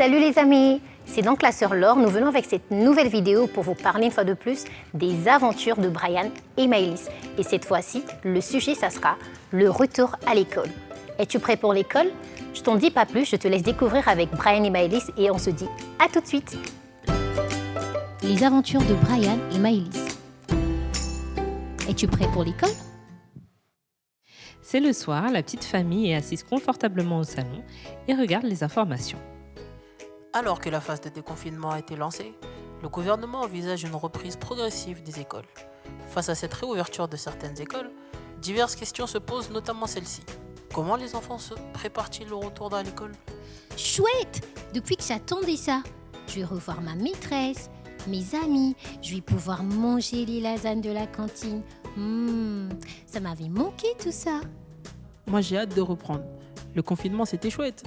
Salut les amis, c'est donc la sœur Laure. Nous venons avec cette nouvelle vidéo pour vous parler une fois de plus des aventures de Brian et Maëlys. Et cette fois-ci, le sujet, ça sera le retour à l'école. Es-tu prêt pour l'école? Je t'en dis pas plus, je te laisse découvrir avec Brian et Maëlys et on se dit à tout de suite. Les aventures de Brian et Maëlys. Es-tu prêt pour l'école? C'est le soir, la petite famille est assise confortablement au salon et regarde les informations. Alors que la phase de déconfinement a été lancée, le gouvernement envisage une reprise progressive des écoles. Face à cette réouverture de certaines écoles, diverses questions se posent, notamment celle-ci. Comment les enfants se préparent-ils au retour à l'école? Chouette! Depuis que j'attendais ça, je vais revoir ma maîtresse, mes amis, je vais pouvoir manger les lasagnes de la cantine. Ça m'avait manqué tout ça. Moi j'ai hâte de reprendre. Le confinement c'était chouette.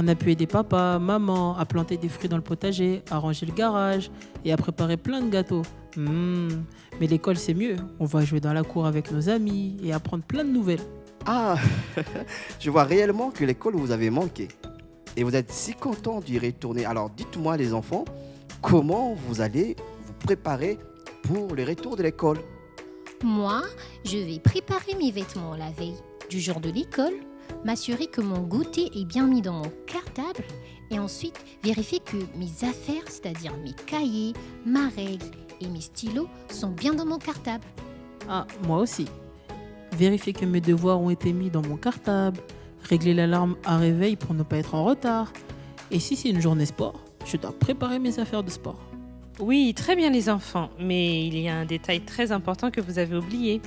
On a pu aider papa, maman à planter des fruits dans le potager, à ranger le garage et à préparer plein de gâteaux. Mais l'école c'est mieux. On va jouer dans la cour avec nos amis et apprendre plein de nouvelles. Ah, je vois réellement que l'école vous avait manqué. Et vous êtes si content d'y retourner. Alors dites-moi les enfants, comment vous allez vous préparer pour le retour de l'école? Moi, je vais préparer mes vêtements la veille du jour de l'école, m'assurer que mon goûter est bien mis dans mon cartable et ensuite vérifier que mes affaires, c'est-à-dire mes cahiers, ma règle et mes stylos sont bien dans mon cartable. Ah, moi aussi. Vérifier que mes devoirs ont été mis dans mon cartable, régler l'alarme à réveil pour ne pas être en retard. Et si c'est une journée sport, je dois préparer mes affaires de sport. Oui, très bien les enfants, mais il y a un détail très important que vous avez oublié.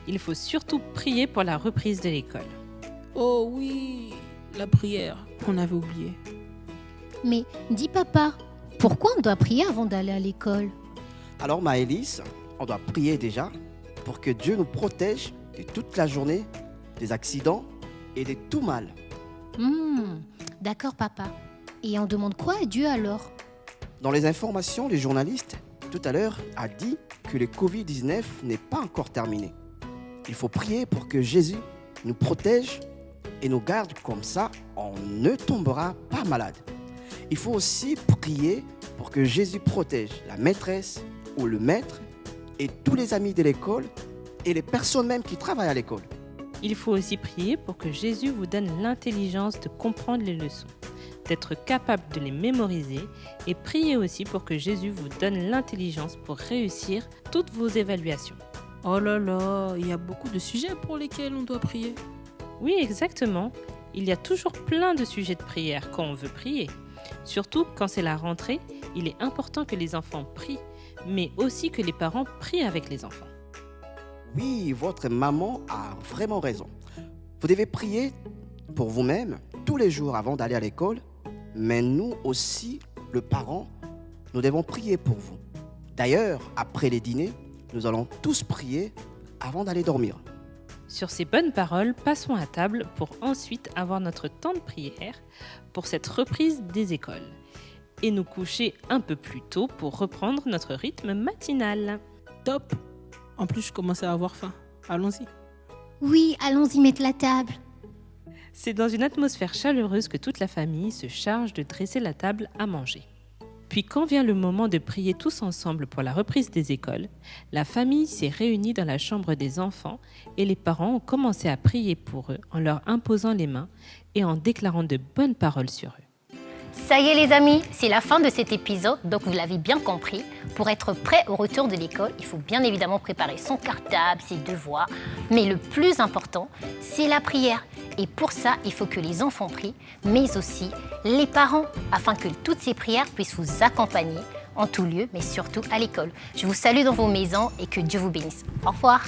Il faut surtout prier pour la reprise de l'école. Oh oui, la prière, on avait oublié. Mais dis papa, pourquoi on doit prier avant d'aller à l'école? Alors Maëlys, on doit prier déjà pour que Dieu nous protège de toute la journée, des accidents et de tout mal. D'accord papa. Et on demande quoi à Dieu alors? Dans les informations, le journaliste, tout à l'heure, a dit que le Covid-19 n'est pas encore terminé. Il faut prier pour que Jésus nous protège et nous garde, comme ça, on ne tombera pas malade. Il faut aussi prier pour que Jésus protège la maîtresse ou le maître et tous les amis de l'école et les personnes même qui travaillent à l'école. Il faut aussi prier pour que Jésus vous donne l'intelligence de comprendre les leçons, d'être capable de les mémoriser et prier aussi pour que Jésus vous donne l'intelligence pour réussir toutes vos évaluations. Oh là là, il y a beaucoup de sujets pour lesquels on doit prier. Oui, exactement. Il y a toujours plein de sujets de prière quand on veut prier. Surtout quand c'est la rentrée, il est important que les enfants prient, mais aussi que les parents prient avec les enfants. Oui, votre maman a vraiment raison. Vous devez prier pour vous-même tous les jours avant d'aller à l'école, mais nous aussi, le parent, nous devons prier pour vous. D'ailleurs, après les dîners, nous allons tous prier avant d'aller dormir. Sur ces bonnes paroles, passons à table pour ensuite avoir notre temps de prière pour cette reprise des écoles et nous coucher un peu plus tôt pour reprendre notre rythme matinal. Top! En plus, je commence à avoir faim. Allons-y. Oui, allons-y mettre la table. C'est dans une atmosphère chaleureuse que toute la famille se charge de dresser la table à manger. Puis quand vient le moment de prier tous ensemble pour la reprise des écoles, la famille s'est réunie dans la chambre des enfants et les parents ont commencé à prier pour eux en leur imposant les mains et en déclarant de bonnes paroles sur eux. Ça y est les amis, c'est la fin de cet épisode, donc vous l'avez bien compris. Pour être prêt au retour de l'école, il faut bien évidemment préparer son cartable, ses devoirs. Mais le plus important, c'est la prière. Et pour ça, il faut que les enfants prient, mais aussi les parents, afin que toutes ces prières puissent vous accompagner en tout lieu, mais surtout à l'école. Je vous salue dans vos maisons et que Dieu vous bénisse. Au revoir.